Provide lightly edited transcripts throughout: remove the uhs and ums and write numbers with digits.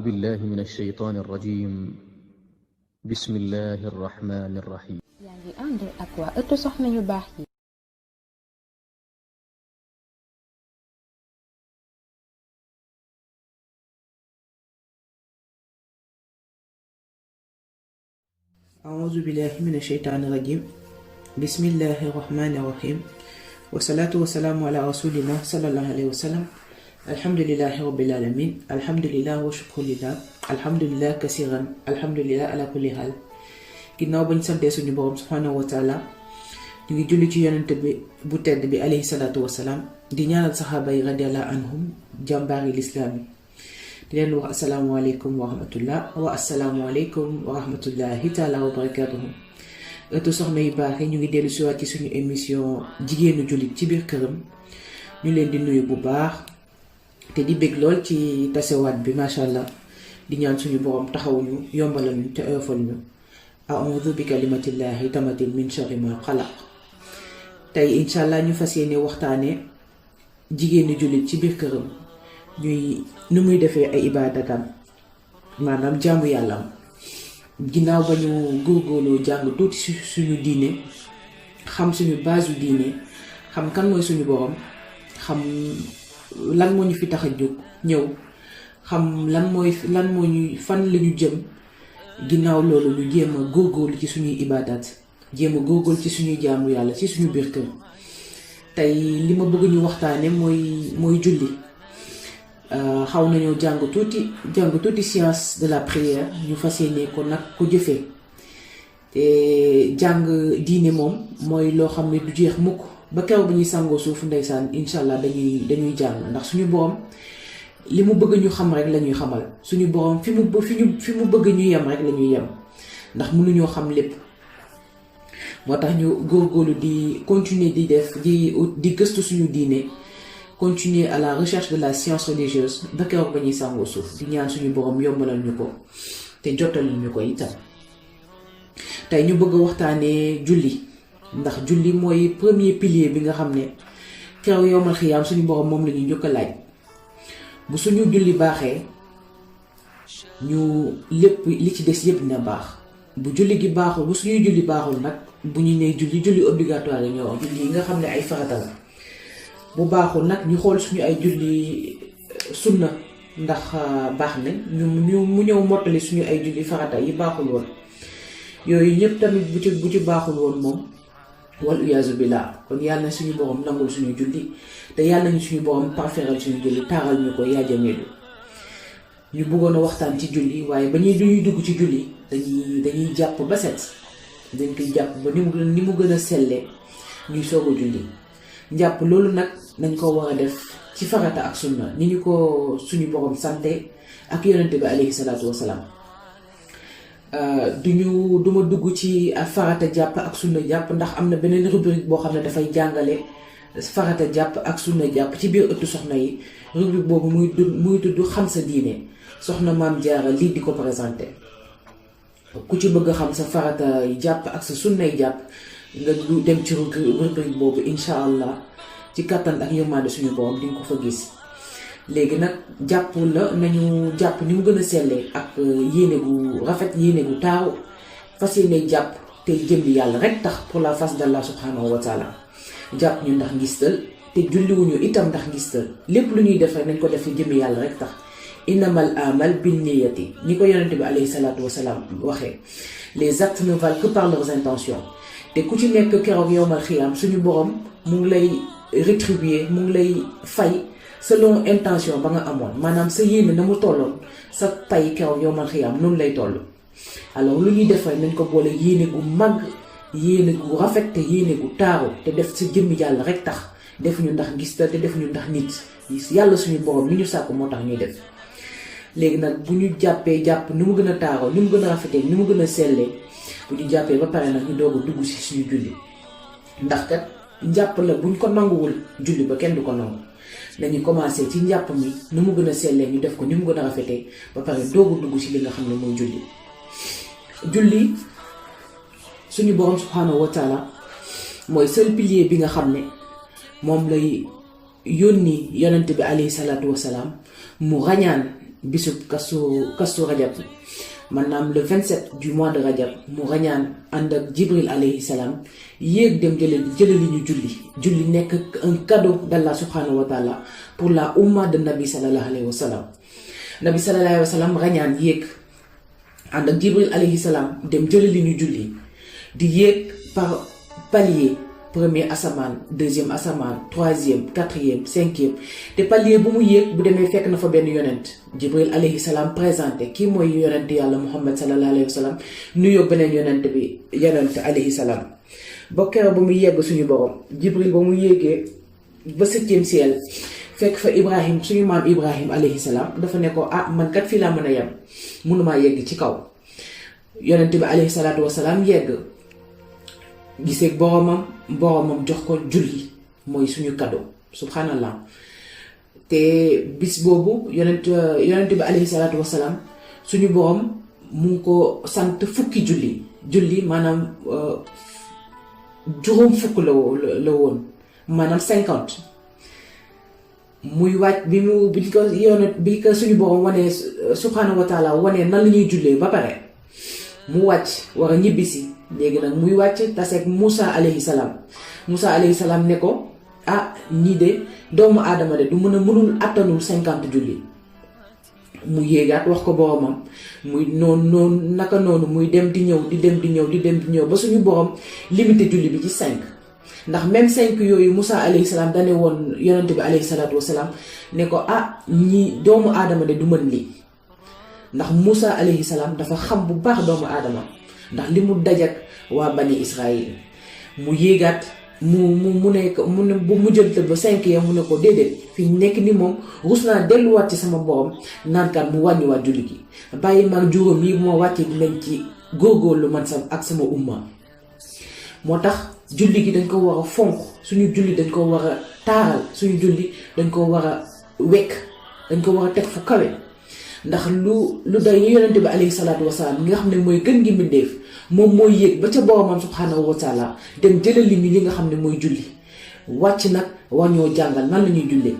بالله من الشيطان الرجيم بسم الله الرحمن الرحيم yaa ngi ànd ak waa ëttu soxna yu baax yi. أعوذ بالله من الشيطان الرجيم بسم الله الرحمن الرحيم والصلاة والسلام على رسول الله صلى الله عليه وسلم الحمد لله رب العالمين الحمد لله وشكر لله الحمد لله كثيرا الحمد لله على كل حال ginnaaw bañ santee suñu borom subhanahu wa taala ñu ngi julli ci yonent bi bu tedd bi alayhi salaatu wasalaam di ñaanal saxaaba yi radiallahu anhum jàmbaari lislaam yi di leen wax asalaamualeykum wa rahmatullah wa asalaamualeykum wa rahmatullahi taala wa barakatuhu ëttu soxna yu baax yi ñu ngi dellu siwaat ci suñu émission jigéenu jullit ci biir këram ñu leen di nuyu bu baax te di bég lool ci tasewaat bi masha allah di ñaan suñu borom taxawuñu yombalal ñu te oyofal ñu a'udhu bi kalimatillahi tamatin min sharri ma xalaq tey incha allah ñu fas yéene waxtaane jigéenu jullit ci biir këram ñuy nu muy defee ay ibaadatam maanaam jaamu yàllam ginnaaw ba ñu góorgóorloo jàng tuuti suñu diine xam suñu base diine xam kan mooy suñu borom xam lan moo ñu fi tax a jóg ñëw xam lan moo ñuy fan lañu jëm ginnaaw loolu ñu jéem a góorgóorlu ci suñuy ibaadaat jéem a góorgóorlu ci suñuy jaamu yàlla ci suñu biir kër tey li ma bëgg ñu waxtaane mooy julli xaw nañoo jàng tuuti science de la prière ñu fas yéene ko nag ko jëfee te jàng diine moom mooy loo xam ne du jeex mukk ba keroog bi ñuy sàngoo suuf ndeysaan incha allah dañuy jàng ndax suñu borom li mu bëgg ñu xam rek la ñuy xamal suñu borom fi mu bëgg ñu yem rek la ñuy yem ndax mënuñoo xam lépp moo tax ñu góorgóorlu di continuer di gëstu suñu diine continuer à la recherche de la science religieuse ba keroog ba ñuy sàngoo suuf di ñaan suñu borom yombalal ñu ko te jotalal ñu ko itam tey ñu bëgg a waxtaanee julli ndax julli mooy premier pilier bi nga xam ne keroog yowmal xiyaam suñu borom moom la ñuy njëkk a laaj bu suñu julli baaxee ñu lépp li ci des yépp dina baax bu julli gi baaxul bu suñuy julli baaxul nag bu ñu nee julli obligatoire yi ñoo julli yi nga xam ne ay farata la bu baaxul nag ñu xool suñu ay julli sunna ndax baax na mu ñëw mottali suñu ay julli farata yi baaxul woon yooyu ñëpp tamit bu ci baaxul woon moom wal iyaazu billah kon yàlla na suñu borom nangul suñu julli te yàlla nañu suñu borom parfairal suñu julli taaral ñu ko yaajameelu ñu bëggoon a waxtaan ci julli waaye ba ñuy dugg ci julli dañuy jàpp ba set dañ koy jàpp ba ni mu gën a sellee ñuy soog a julli njàpp loolu nag nañ ko war a def ci farata ak sunna ni ñu ko suñu borom sante ak yonente bi alayhi salaatu wasalaam duma dugg ci farata jàpp ak sunna jàpp ndax am na beneen rubrique boo xam ne dafay jàngale farata jàpp ak sunna jàpp ci biir ëttu soxna yi rubrique boobu muy tudd xam sa diine soxna maam jaara lii di ko présenté ku ci bëgg a xam sa farata jàpp ak sa sunnay jàpp nga dem ci rubrique boobu incha allah ci kattan ak yërmande suñu borom di nga ko fa gis léegi nag jàpp la nañu jàpp ni mu gën a sellee ak yéene gu rafet yéene gu taaru fas yéene jàpp te jëmbi yàlla rek tax pour la face d'Allah subhanahu wa taala jàpp ñu ndax ngistal te julliwuñu itam ndax ngistal lépp lu ñuy def rek nañ ko def jëmbi yàlla rek tax innamal amal binniyati ni ko yonente bi alayhi salaatu wasalaam waxee les actes ne valent que par leurs intentions te ku ci nekk keroog yowmal xiyaam suñu borom mu ngi lay rétribuer mu ngi lay fay selon intention ba nga amoon maanaam sa yéene na mu tolloon sa pay keroog yowmal xiyaam noonu lay toll alors lu ñuy def rek nañ ko boole yéene gu mag yéene gu rafet te yéene gu taaru te def sa jëmmi yàlla rek tax defuñu ndax gis te defuñu ndax nit yàlla suñu borom mi ñu sàkk moo tax ñuy def léegi nag bu ñu jàppee jàpp ni mu gën a taaroo ni mu gën a rafetee ni mu gën a sellee bu ñu jàppee ba pare nag ñu doog a dugg ci suñu julli ndax kat njàpp la buñ ko nanguwul julli ba kenn du ko nangu nañu commencé ci njàpp mi ni mu gën a sellee ñu def ko ni mu gën a rafetee ba pare doog a dugg ci li nga xam ne mooy julli suñu borom subhanahu wa taala mooy seul pilier bi nga xam ne moom lay yónni yonent bi alayhi salaatu wasalaam mu rañaan bisub kastu rajab maanaam le 27 du mois de rajab mu rañaan ànd ak Jibril alayhi salaam yéeg dem jëlali ñu julli nekk un cadeau d'Allah subhanahu wa ta'ala pour la umma de Nabi sallallahu alayhi wa sallam. Nabi sallallahu alayhi wa sallam rañaan yéeg ànd ak Jibril alayhi salaam dem jëlali ñu julli di yéeg par palier. Premier asamaan, deuxième asamaan, troisième, quatrième, cinquième te palier bu mu yéeg bu demee fekk na fa benn yonent Jibril alayhi salaam présenté kii mooy yonent yàlla Muhammad sallallahu alayhi wa sallam nuyoo beneen yonent alayhi salaam ba keroog ba mu yegg suñu borom Jibril ba mu yéegee ba 7e ciel fekk fa Ibrahim suñu maam Ibrahim alayhi salaam dafa ne ko man kat fii laa mën a yem mënumaa yegg ci kaw yonent bi alayhi salaatu wa salaam yegg. gisee boromam jox ko julli mooy suñu cadeau subhanallah te bis boobu yonent bi alayhi salaatu wasalaam suñu borom mu ngi ko sant fukki julli maanaam juróom fukk la woon maanaam 50 muy wàcc bi ko suñu borom wanee subhanahu wa taala wanee nan la ñuy jullee ba pare mu wàcc war a ñibbisi léegi nag muy wàcc taseeg Moussa alayhi salaam ne ko ñii de doomu aadama de mënul attanul 50 julli mu yéegaat wax ko boromam muy noonu naka noonu muy dem di ñëw ba suñu borom limité julli bi ci 5 ndax même 5 yooyu Moussa alayhi salaam dane woon yonent bi alayhi salaatu wasalaam ne ko ñii doomu aadama de du mën lii ndax Moussa alayhi salaam dafa xam bu baax doomu aadama ndax li mu dajak waa bani Israël mu yéegaat mu jël ba 5 ya mu ne ko déedéet fi nekk ni moom rus naa delluwaat ci sama borom naankat mu wàññiwaat julli gi bàyyi maag juróom yi moo wàccee dinañ ci góorgóorlu man ak sama umma moo tax julli gi dañ ko war a fonk suñu julli dañ ko war a taaral suñu julli dañ ko war a wekk dañ ko war a teg fu kawe ndax lu day ñu yonente bi alayhi salaatu wasalaam nga xam ne mooy gën gi mbindeef moom mooy yéeg ba ca boromam subhanahu wa taala dem jëlali ñu li nga xam ne mooy julli wàcc nag war ñoo jàngal nan la ñuy jullee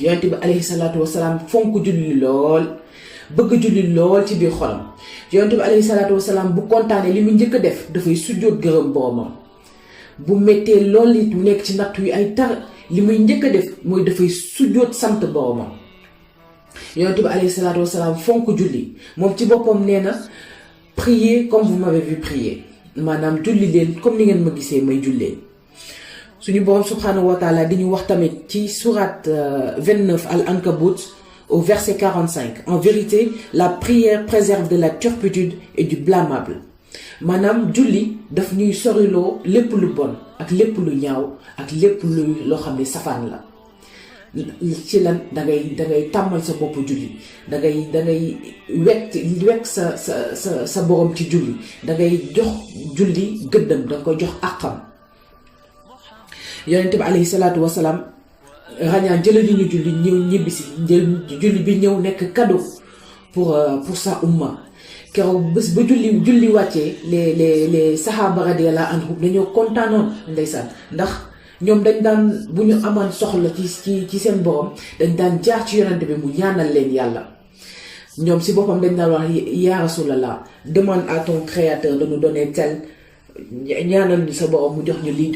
yonente bi alayhi salaatu wasalaam fonk julli lool bëgg julli lool ci biir xolam yonente bi alayhi salaatu wasalaam bu kontaanee li mu njëkk a def dafay sujjóot gërëm boromam bu méttee lool it mu nekk ci natt yu ay tar li muy njëkk a def mooy dafay sujjóot sant boromam yonent bi alayhi salaatu wasalaam fonk julli moom ci boppam nee na priez comme vous m'avez vu prier maanaam julli leen comme ni ngeen ma gisee may jullee suñu borom subhanahu wa taala di ñu wax tamit ci sourate 29 al-Ankabut au verset 45 en vérité la prière préserve de la turpitude et du blâmable maanaam julli daf ñuy soriloo lépp lu bon ak lépp lu ñaaw ak lépp loo xam ne safaan la ci lan dangay tàmmal sa bopp julli dangay wekk sa borom ci julli dangay jox julli gëddam danga koy jox àqam yonent bi alayhi salaatu wasalaam rañaan jëlali ñu julli ñëw ñibbisi julli bi ñëw nekk cadeau pour sa umma keroog bés ba julli wàccee les sahaaba radiyallahu anhum dañoo kontaanoon ndeysaan ndax ñoom dañ daan bu ñu amaan soxla ci seen borom dañ daan jaar ci yonent bi mu ñaanal leen yàlla ñoom si boppam dañ daan wax ya rasulallah demande à ton créateur de nous donner tel ñaanal ñu sa borom mu jox ñu lii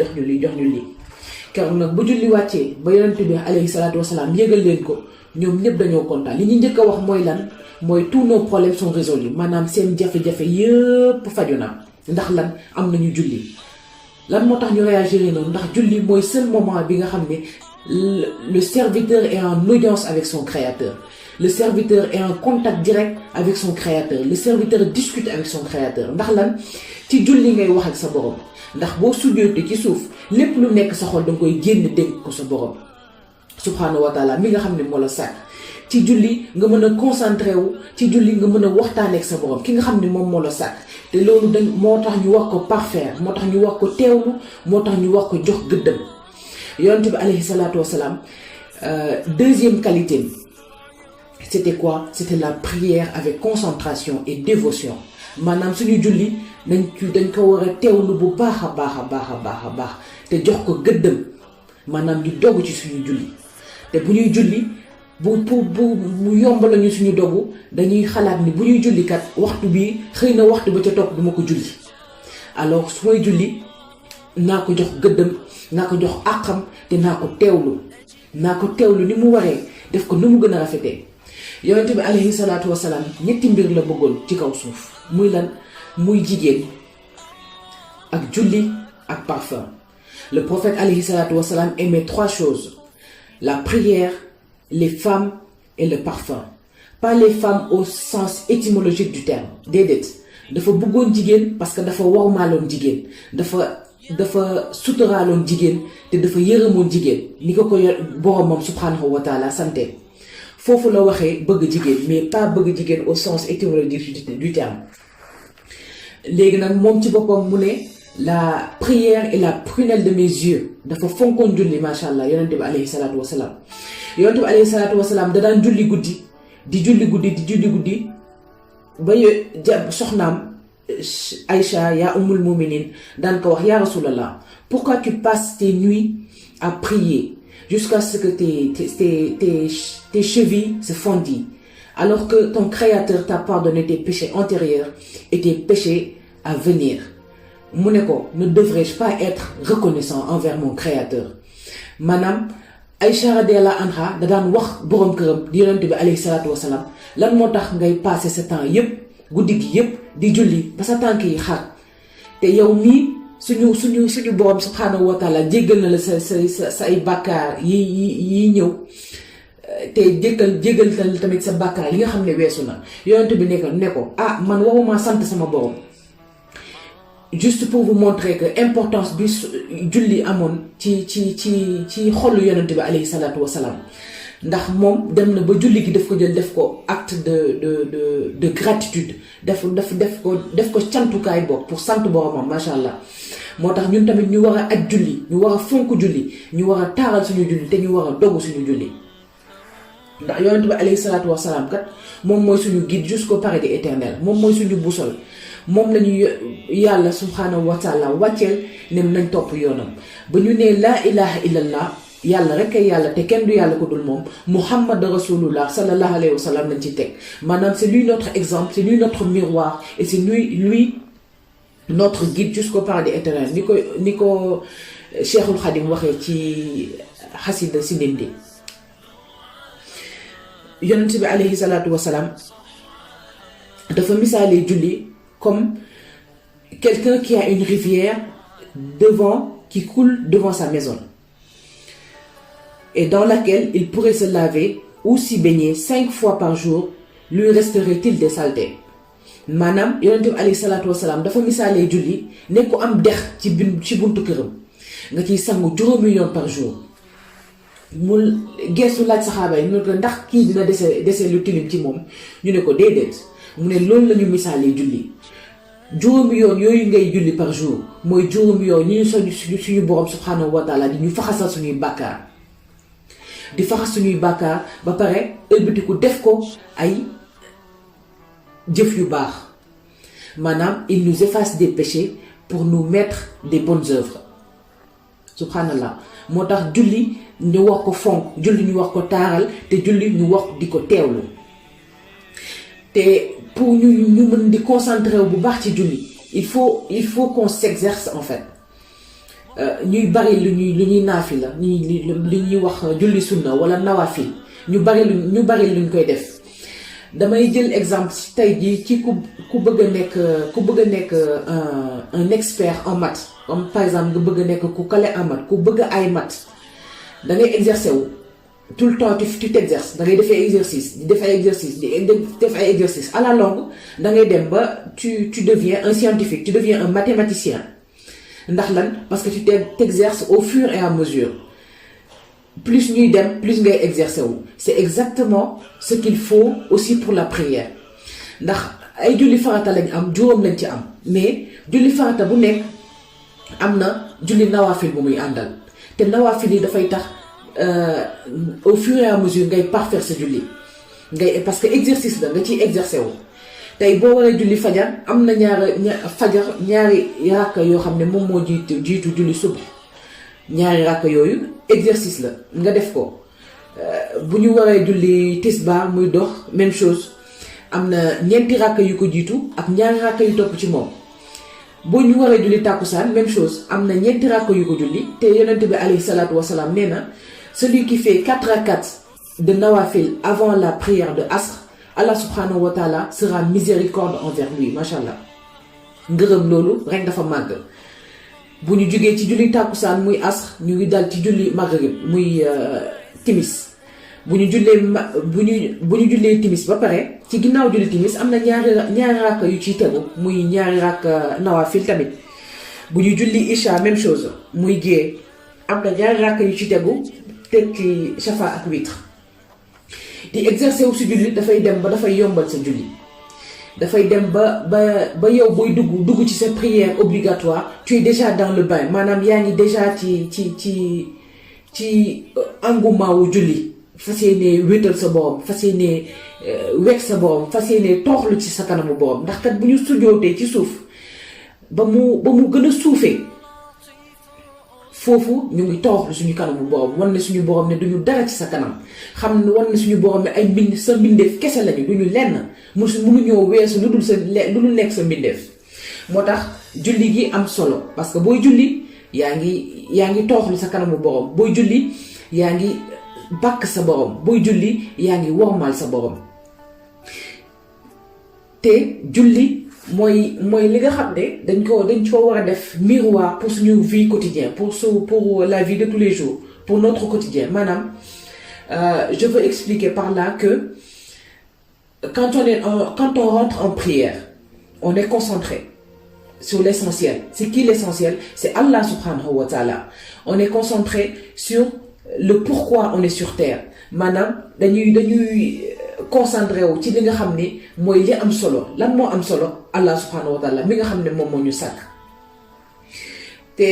keroog nag bu julli wàccee ba yonent bi alayhi salaatu wasalaam yëgal leen ko ñoom ñëpp dañoo kontaan li ñu njëkk a wax mooy lan mooy tous nos problèmes sont résolus maanaam seen jafe-jafe yëpp faju na ndax lan am nañu julli lan moo tax ñu réagir noonu ndax julli mooy seul moment bi nga xam ne le serviteur est en audience avec son créateur le serviteur est en contact direct avec son créateur le serviteur discute avec son créateur ndax lan ci julli ngay wax ak sa borom ndax boo sujjóotee ci suuf lépp lu nekk sa xol danga koy génn dénk ko sa borom subhanahu wa taala mi nga xam ne moo la sàkk ci julli nga mën a concentré wu ci julli nga mën a waxtaanee ak sa borom ki nga xam ne moom moo la sàkk te loolu moo tax ñu wax ko parfaire moo tax ñu wax ko teewlu moo tax ñu wax ko jox gëddam yonent bi alayhi salaatu wasalaam deuxième qualité c'était quoi? C'était la prière avec concentration et dévotion maanaam suñu julli dañ ko war a teewlu bu baax a baax te jox ko gëddam maanaam ñu dogg ci suñu julli te bu ñuy julli bu mu yomb lañu suñu dogu dañuy xalaat ni bu ñuy julli kat waxtu bi xëy na waxtu ba ca topp duma ko julli alors su may julli naa ko jox gëddam naa ko jox àqam te naa ko teewlu ni mu waree def ko ni mu gën a rafetee yonent bi alayhi salaatu wasalaam ñetti mbir la bëggoon ci kaw suuf muy lan muy jigéen ak julli ak parfum. Le prophète alayhi salatu wassalam aimait 3 choses: la prière, les femmes et le parfum. Pas les femmes au sens étymologique du terme. Déedéet dafa bëggoon jigéen parce que dafa warmaaloon jigéen dafa suturaaloon jigéen te dafa yërëmoon jigéen ni ko boromam subhanahu wa taala sante. Foofu la waxee bëgg jigéen mais pas bëgg jigéen au sens étymologique du terme. Léegi nag moom ci boppam mu ne la prière est la prunelle de mes yeux. dafa fonkoon julli macha allah yonent bi alayhi salaatu wasalaam yonent bi alayhi salaatu wasalaam da daan julli guddi di julli guddi ba soxnaam Aïcha yaa ummul muminin daan ko wax yaa rasulallah, pourquoi tu passes tes nuits à prier jusqu'à ce que tes chevilles se fendillent alors que ton créateur t'a pardonné tes péchés antérieurs et tes péchés à venir. mu ne ko ne devrais-je pas être reconnaissant envers mon créateur? Maanaam Aïcha radiyallahu anha da daan wax borom këram di yonent bi alayhi salaatu wasalaam lan moo tax ngay passer ce temps yépp guddi gi yépp di julli ba sa tànk yi xaar te yow mii suñu borom subhanahu wa taala jéggal na la sa ay bàkkaar yi ñëw te jéggal tamit sa bàkkaar yi nga xam ne weesu na. yonent bi ne ko man waruma sant sama borom. Juste pour vous montrer que importance bi julli amoon ci xolu yonent bi alayhi salaatu wasalaam ndax moom dem na ba julli gi daf ko jël def ko acte de gratitude def ko cantukaay bopp pour sant boromam macha allah. moo tax ñun tamit ñu war a aj julli ñu war a fonk julli ñu war a taaral suñu julli te ñu war a dogu suñu julli ndax yonent bi alayhi salaatu wasalaam kat moom mooy suñu guide jusqu'au paradis éternel moom mooy suñu boussole. moom lañu yàlla subhanahu wa taala wàcceel ne nañ topp yoonam ba ñu ne laa ilaha illallah yàlla rek ay yàlla te kenn du yàlla ko dul moom muhammad rasulullah sallallahu alayhi wa sallam lañ ci teg maanaam c'est lui notre exemple, c'est lui notre miroir et c'est lui notre guide jusqu'au paradis éternel ni ko Cheikhul Khadim waxee ci xasida si Ndindi. yonent bi alayhi salaatu wasalaam dafa misaalee julli comme quelqu'un qui a une rivière qui coule devant sa maison et dans laquelle il pourrait se laver ou s'y baigner 5 fois par jour, lui resterait-il des saletés? Maanaam yonent bi alayhi salaatu wasalaam dafa misaalee julli ne ko am dex ci buntu këram nga ciy sangu 5 yoon par jour. mu geesu laaj saxaaba yi ñu ne ko ndax kii dina dese lu tilim ci moom ñu ne ko déedéet mu ne loolu la ñu misaalee julli 5 yoon yooyu ngay julli par jour mooy 5 yoon ñu suñu borom subhanahu wa taala di ñu faxasal suñuy bàkkaar di faxas suñuy bàkkaar ba pare ëlbatiku def ko ay jëf yu baax maanaam il nous efface des péchés pour nous mettre des bonnes œuvres subhanallah. moo tax julli ñu wax ko fonk julli ñu wax ko taaral te julli ñu wax di ko teewlu te pour ñu mën di concentrer wu bu baax ci julli il faut qu'on s'exerce en fait ñuy bari lu ñuy naafila li ñuy wax julli sunna wala nawafil ñu bari luñ koy def. damay jël exemple tey jii ci ku bëgg a nekk un expert en maths comme par exemple nga bëgg a nekk ku calé en maths ku bëgg ay maths da ngay exercer wu tout le temps tu t'exerces da ngay def ay exercice di def ay exercice à la longue da ngay dem ba tu deviens un scientifique, tu deviens un mathématicien ndax lan parce que tu t'exerces au fur et à mesure. Plus ñuy dem plus ngay exercer wu. C'est exactement ce qu'il faut aussi pour la prière ndax ay julli farata lañ am juróom lañ ci am mais julli farata bu nekk am na julli nawafil bu muy àndal te nawafil yi dafay tax au fur et à mesure ngay parfaire sa julli parce que exercice la nga ciy exercer wu. tey boo waree julli fajar am na ñaari rakka yoo xam ne moom moo jiitu julli suba ñaari rakka yooyu exercice la nga def ko bu ñu waree julli tisbaar muy dox même chose am na ñeenti rakka yu ko jiitu ak ñaari rakka yu topp ci moom. bu ñu waree julli tàkkusaan même chose am na ñeenti rakka yu ko julli te yonent bi alayhi salaatu wasalaam nee na celui qui fait 4 rakat de nawafil avant la prière de asr, Allah subhanahu wa ta'ala sera miséricorde envers lui. Machallah ngërëm loolu rek dafa màgg. bu ñu jógee ci julli tàkkusaan muy asr ñu ngi dal ci julli maghrib muy timis bu ñu jullee timis ba pare ci ginnaaw julli timis am na ñaari rakka yu ciy tegu muy ñaari rakka nawafil tamit. bu ñu julli isha même chose muy gée am na ñaari rakka yu ci tegu teg ci shafa ak witr. di exercer wu si julli dafay dem ba dafay yombal sa julli dafay dem ba yow booy dugg ci sa prière obligatoire tu es déjà dans le bain maanaam yaa ngi déjà ci engouement wu julli fas yéene wéetal sa borom fas yéene wekk sa borom fas yéene tooxlu ci sa kanamu borom ndax kat bu ñu sujootee ci suuf ba mu gën a suufee foofu ñu ngi tooxlu suñu kanamu borom wan ne suñu borom ne duñu dara ci sa kanam xam ne wan ne suñu borom ne ay sa mbindeef kese lañu duñu lenn mënuñoo weesu lu dul nekk sa mbindeef. moo tax julli gi am solo parce que booy julli yaa ngi tooxlu sa kanamu borom booy julli yaa ngi bàkk sa borom booy julli yaa ngi wormaal sa borom te julli mooy li nga xam ne dañ ko war a def miroir pour suñu vie quotidienne pour la vie de tous les jours pour notre quotidien maanaam je veux expliquer par là que quand on rentre en prière on est concentré sur l'essentiel. C'est qui l'essentiel? C'est Allah subhanahu wa ta'ala. On est concentré sur le pourquoi on est sur terre. Maanaam dañuy concentré wu ci li nga xam ne mooy li am solo lan moo am solo Allah subhanahu wa ta'ala mi nga xam ne moom moo ñu sàkk te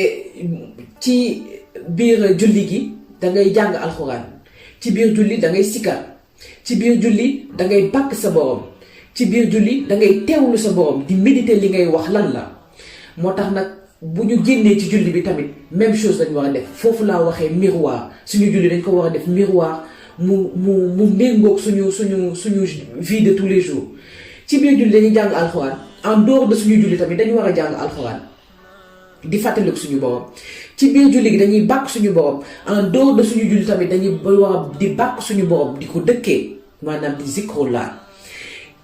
ci biir julli gi da ngay jàng alxuraan ci biir julli da ngay sikar ci biir julli da ngay bàkk sa borom ci biir julli da ngay teewlu sa borom di méditer li ngay wax lan la moo tax nag bu ñu génnee ci julli bi tamit même chose lañ war a def foofu laa waxee miroir suñu julli dañ ko war a def miroir mu méngoog suñu vie de tous les jours ci biir julli dañuy jàng alxuraan en dehors de suñu julli tamit dañu war a jàng alxuraan di fàttaliku suñu borom ci biir julli gi dañuy bàkk suñu borom en dehors de suñu julli tamit dañuy war a di bàkk suñu borom di ko dëkkee maanaam di zikrullah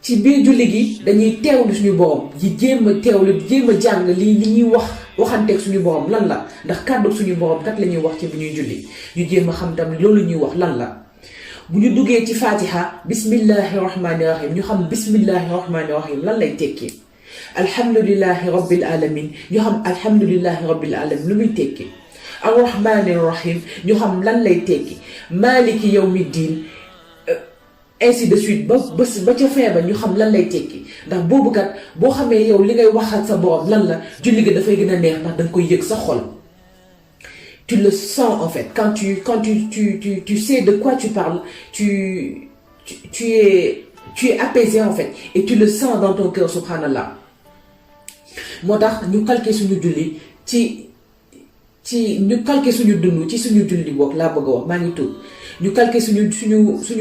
ci biir julli gi dañuy teewlu suñu borom di jéem a teewlu di jéem a jàng li ñuy waxanteeg suñu borom lan la ndax kàddu suñu borom kat la ñuy wax ci bu ñuy julli ñu jéem a xam tamit loolu ñuy wax lan la. bu ñu duggee ci fatiha bismillahi rahmani rahim ñu xam bismillahi rahmani rahim lan lay tekki alhamdulillahi rabbil alamin ñu xam alhamdulillahi rabbil alamin lu muy tekki arrahmani rahim ñu xam lan lay tekki maliki yawmiddin ainsi de suite ba ca fin ba ñu xam lan lay tekki ndax boobu kat boo xamee yow li ngay waxal sa borom lan la julli gi dafay gën a neex ndax danga koy yëg sa xol. Tu le sens en fait quand tu sais de quoi tu parles, tu es apaisé en fait et tu le sens dans ton cœur subhanallah. moo tax ñu calqué suñu julli ci ñu calqué suñu dund ci suñu julli boog laa bëgg a wax maa ngi tudd ñu calqué suñu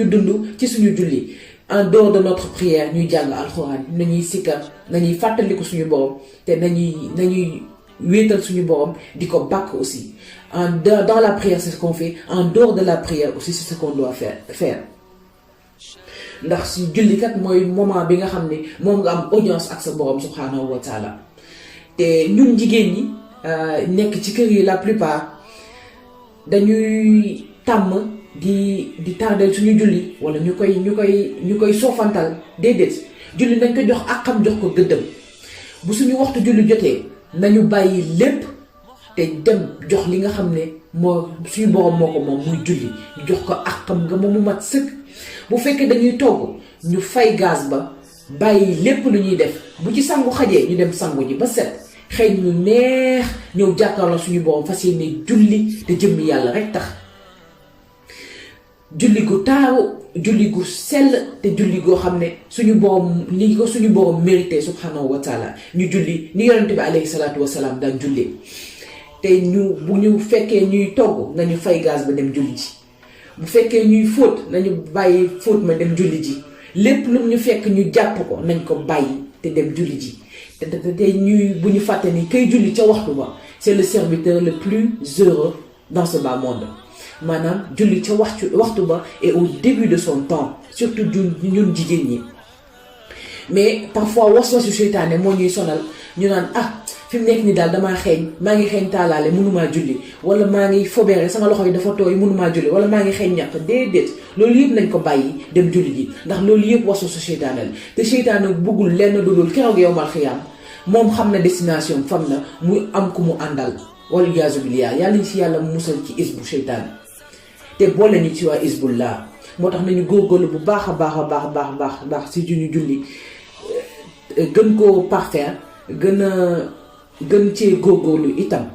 dund ci suñu julli en dehors de notre prière ñuy jàng alxuraan nañuy sikkar nañuy fàttaliku suñu borom te nañuy wéetal suñu borom di ko bàkk aussi. Dans la prière c'est ce qu'on fait en dehors de la prière aussi c'est ce qu'on doit faire ndax si julli kat mooy moment bi nga xam ne moom nga am audience ak sa borom subhanahu wa taala te ñun jigéen ñi nekk ci kër yi la plupart dañuy tàmm di tardel suñu julli wala ñu koy soofantal déedéet julli nañ ko jox àqam jox ko gëddëm bu suñu waxtu julli jotee nañu bàyyi lépp te dem jox li nga xam ne moo suñu borom moo ko moom muy julli ñu jox ko àqam nga moom mu mat sëkk bu fekkee dañuy togg ñu fay gaz ba bàyyi lépp lu ñuy def bu ci sangu xajee ñu dem sangu ji ba set xëy ñu neex ñëw jàkkaarloo suñu borom fas yéene julli te jëmmi yàlla rek tax julli gu taaru julli gu sell te julli goo xam ne suñu borom ni ko suñu borom mérité subhanahu wa taala ñu julli ni yonente bi alayhi salaatu wasalaam daan jullee te bu ñu fekkee ñuy togg nañu fay gaz ba dem julli ji bu fekkee ñuy fóot nañu bàyyi fóot ma dem julli ji lépp lu ñu fekk ñu jàpp ko nañ ko bàyyi te dem julli ji te ñuy bu ñu fàtte ni kay julli ca waxtu ba c'est le serviteur le plus heureux dans ce bas monde maanaam julli ca waxtu ba et au début de son temps surtout ñun jigéen ñi. mais parfois waswasu seytaane moo ñuy sonal ñu naan fi mu nekk ni daal maa ngi xeeñ taalaale mënumaa julli wala maa ngi fobeere sama loxo yi dafa tooy mënumaa julli wala maa ngi xeeñ ñàkk déedéet loolu yëpp nañ ko bàyyi dem julli ji ndax loolu yëpp waswasu seytaane la te seytaane bëggul lenn dudul keroog yowmal xiyaam moom xam na destination fam na muy am ku mu àndal wala iyaazu billaah yàlla ñu si yàlla musal ci isbu seytaane te boole ñu ci waa isbullah moo tax nañu góorgóorlu bu baax a baax si juñu julli gën koo parfaire gën cee góorgóorlu itam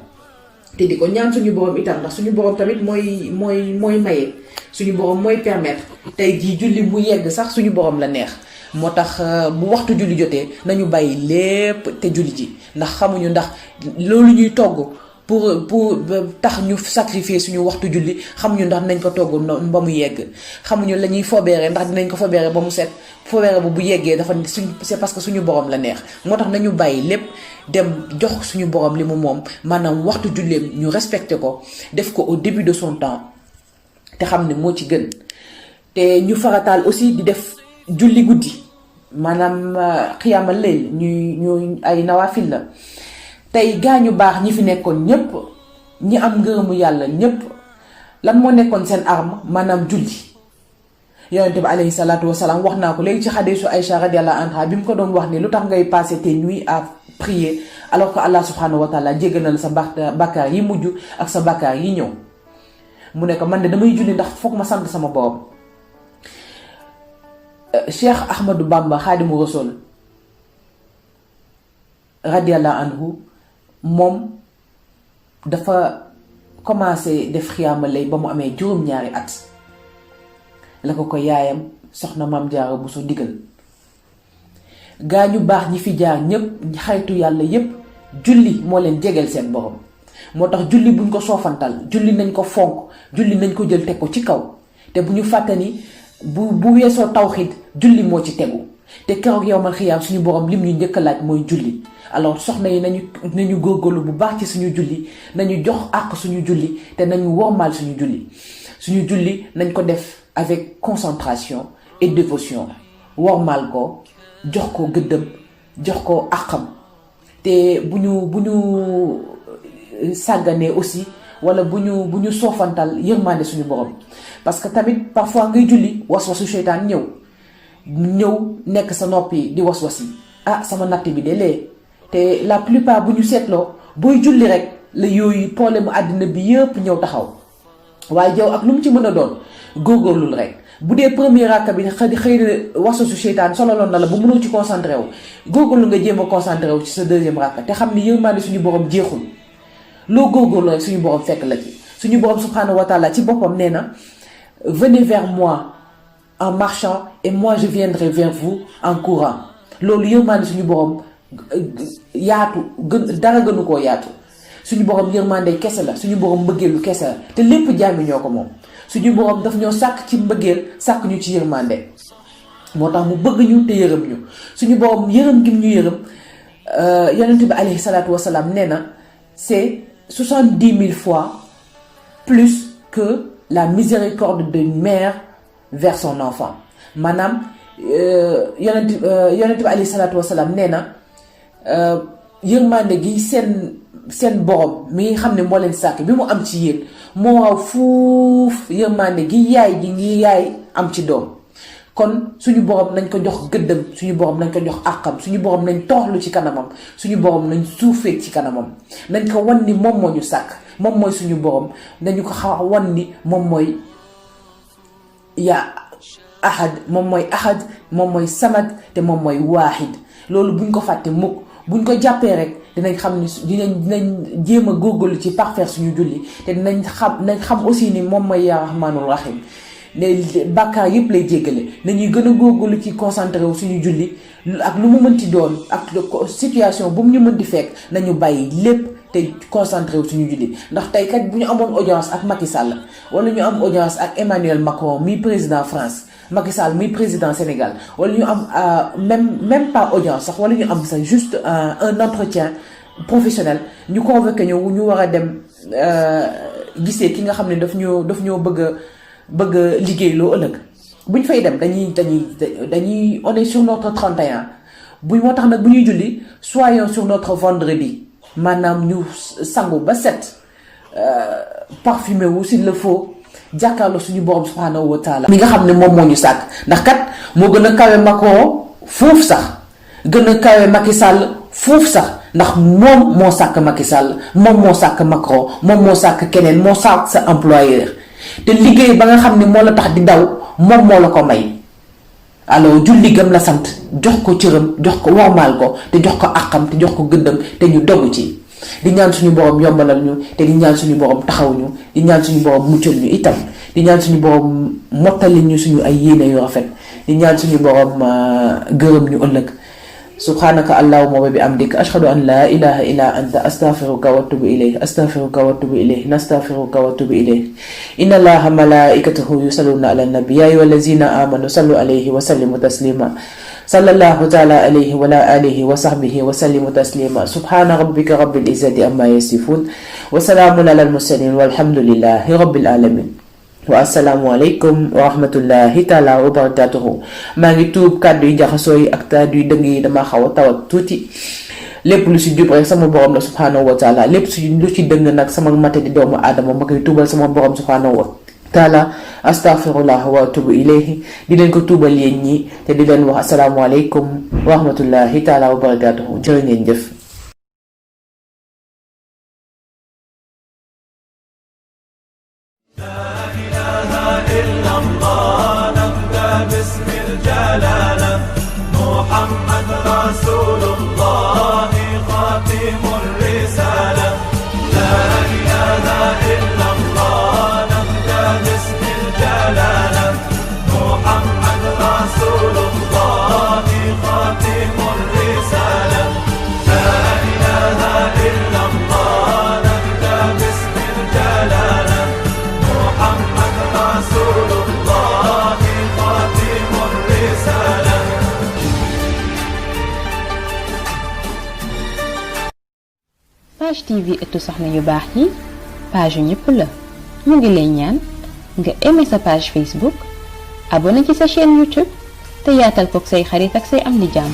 te di ko ñaan suñu borom itam ndax suñu borom tamit mooy maye suñu borom mooy permettre tey jii julli mu yegg sax suñu borom la neex moo tax bu waxtu julli jotee nañu bàyyi lépp te julli ji ndax xamuñu ndax loolu ñuy togg pour tax ñu sacrifier suñu waxtu julli xamuñu ndax dinañ ko togg ba mu yegg xamuñu la ñuy fobeere ndax dinañ ko fobeere ba mu set fobeere bu yeggee dafa c'est parce que suñu borom la neex moo tax nañu bàyyi lépp dem jox suñu borom li mu moom maanaam waxtu julleem ñu respecté ko def ko au début de son temps te xam ne moo ci gën te ñu farataal aussi di def julli guddi maanaam xiyaamal layl ñuy ay nawaafil la tey gaañu baax ñi fi nekkoon ñépp ñi am ngërëmu yàlla ñépp lan moo nekkoon seen arme maanaam julli yonente bi alayhi salaatu wasalaam wax naa ko léegi ci xadiisu Aïcha radiyallahu anha bi mu ko doon wax ni lu tax ngay passer tes nuits à prier alors que Allah subhanahu wa taala jéggal na la sa bàkkaar yi mujj ak sa bàkkaar yi ñëw mu ne ko man de damay julli ndax foog ma sant sama borom. Cheikh Ahmadou Bamba Xaadimu Rasul radiyallahu anhu moom dafa commencé def xiyaamal lay ba mu amee juróom-ñaari at la ko yaayam soxna Maam Jaara Buso digal gaa ñu baax ñi fi jaar ñépp xaritu yàlla yépp julli moo leen jegeel seen borom moo tax julli buñ ko soofantal julli nañ ko fonk julli nañ ko jël teg ko ci kaw te bu ñu fàtte ni bu weesoo tawxiid julli moo ci tegu te keroog yowmal xiyaam suñu borom lim ñu njëkk a laaj mooy julli alors soxna yi nañu góorgóorlu bu baax ci suñu julli nañu jox àq suñu julli te nañu wormaal suñu julli nañ ko def avec concentration et dévotion wormaal ko jox ko gëddëm jox ko àqam te bu ñu sàgganee aussi wala bu ñu soofantal yërmande suñu borom parce que tamit parfois ngay julli waswasu seytaan ñëw nekk sa noppi di waswasi sama natt bi de lee te la plupart bu ñu seetloo booy julli rek la yooyu problème mu àddina bi yëpp ñëw taxaw waaye yow ak lu mu ci mën a doon góorgóorlul rek bu dee premier rakka bi xëy na waswasu seytaan sololoon na la bu mënoo ci concentré wu góorgóorlu nga jéem a concentré wu ci sa deuxième rakka te xam ni yërmande suñu borom jeexul loo góorgóorlu rek suñu borom fekk la ci suñu borom subhanahu wa taala ci boppam nee na venez vers moi en marchant et moi je viendrai vers vous en courant loolu yërmande suñu borom yaatu dara gënu koo yaatu suñu borom yërmande kese la suñu borom mbëggeelu kese la te lépp jaami ñoo ko moom suñu borom daf ñoo sàkk ci mbëggeel sàkk ñu ci yërmande moo tax mu bëgg ñu te yërëm ñu suñu borom yërëm gi ñu yërëm yonent bi alayhi salaatu wasalaam nee na c'est 70 000 fois plus que la miséricorde d'une mère vers son enfant maanaam yonent bi alayhi salaatu wasalaam nee na yërmande gi seen borom mi xam ne moo leen sàkk bi mu am ci yéen moo raw fuuf yërmande gi yaay am ci doom kon suñu borom nañ ko jox gëddam suñu borom nañ ko jox àqam suñu borom nañ tooxlu ci kanamam suñu borom nañ suufee ci kanamam nañ ko wan ni moom moo ñu sàkk moom mooy suñu borom nañu ko wan ni moom mooy yaa ahad moom mooy samad te moom mooy waaxid loolu buñ ko fàtte mukk buñ ko jàppee rek dinañ xam ni dinañ jéem a góorgóorlu ci parfaire suñu julli te dinañ xam aussi ni moom mooy yaa rahmaanul rahim ne bàkkaar yëpp lay jéggale. nañuy gën a góorgóorlu ci concentré wu suñu julli ak lu mu mënti doon ak situation bu mu ñu mën di fekk nañu bàyyi lépp te concentré wu suñu julli. ndax tey kat bu ñu amoon audience ak Macky Sall wala ñu am audience ak Emmanuel Macron mi président France, Macky Sall mi président Sénégal, wala ñu am même pas audience sax wala ñu am sax juste un entretien professionnel, ñu convoqué ñu war a dem gisee ki nga xam ne daf ñoo bëgg liggéey loo ëllëg. buñ fay dem dañuy on est sur notre 31 moo tax nag bu ñuy julli soyons sur notre vendredi, maanaam ñu sangu ba set, parfumé wu s'il le faut, jàkkaarloo suñu borom subhanahu wa taala mi nga xam ne moom moo ñu sàkk. ndax kat moo gën a kawe Macron foofu sax, gën a kawe Macky Sall foofu sax, ndax moom moo sàkk Macky Sall, moom moo sàkk Macron, moom moo sàkk keneen, moo sàkk sa employeur. te liggéey ba nga xam ne moo la tax di daw moom moo la ko may. alors julli gëm la sant, jox ko cëram, jox ko wormaal ko, te jox ko àqam, te jox ko gëddam, te ñu dogu ci. di ñaan suñu borom yombalal ñu, te di ñaan suñu borom taxaw ñu, di ñaan suñu borom muccal ñu itam, di ñaan suñu borom mottali ñu suñu ay yéene yu rafet, di ñaan suñu borom gërëm ñu ëllëg. subhanaka allahumma wa bihamdika ashhadu an la ilaha illa anta astaghfiruka wa atubu ilayk astaghfiruka wa atubu ilayk nastaghfiruka wa atubu ilayk. inna allaha malaikatahu yusalluna ala nabi ya ayyuhallazina amanu sallu alayhi wa sallimu taslima. sallallahu ta'ala alayhi wa ala alihi wa sahbihi wa sallimu taslima. subhana rabbika rabbil izzati amma yasifun wa salamun ala al mursalin walhamdulillahi rabbil alamin. wa assalaamu aleykum wa rahmatullahi taala wa barakatuhu. maa ngi tuub kàddu yi jaxasoo yi ak kàddu yi dëng yi, dama xaw a tawat tuuti. lépp lu si jub rek sama borom la subhanahu wa taala, lépp lu ci dëng nag sama mate di doomu aadama ma koy tuubal sama borom subhanahu wa taala. astaghfirullah wa atubu ilayhi. di leen ko tuubal yéen ñi te di leen wax assalaamu aleykum wa rahmatullahi taala wa barakatuhu. jërë ngeen jëf. محمد رسول الله خاتم الرسالة. لا إله إلا الله نبدأ باسم الجلالة. محمد رسول الله خاتم الرسالة. لا إله إلا الله نبدأ باسم الجلالة. محمد رسول الله خاتم الرسالة. Page TV ëttu soxna yu baax yi page yu ñëpp la. ñu ngi lay ñaan nga aimer sa page Facebook, abonné ci sa chaîne YouTube te yaatal kook say xarit ak say am di jàmm.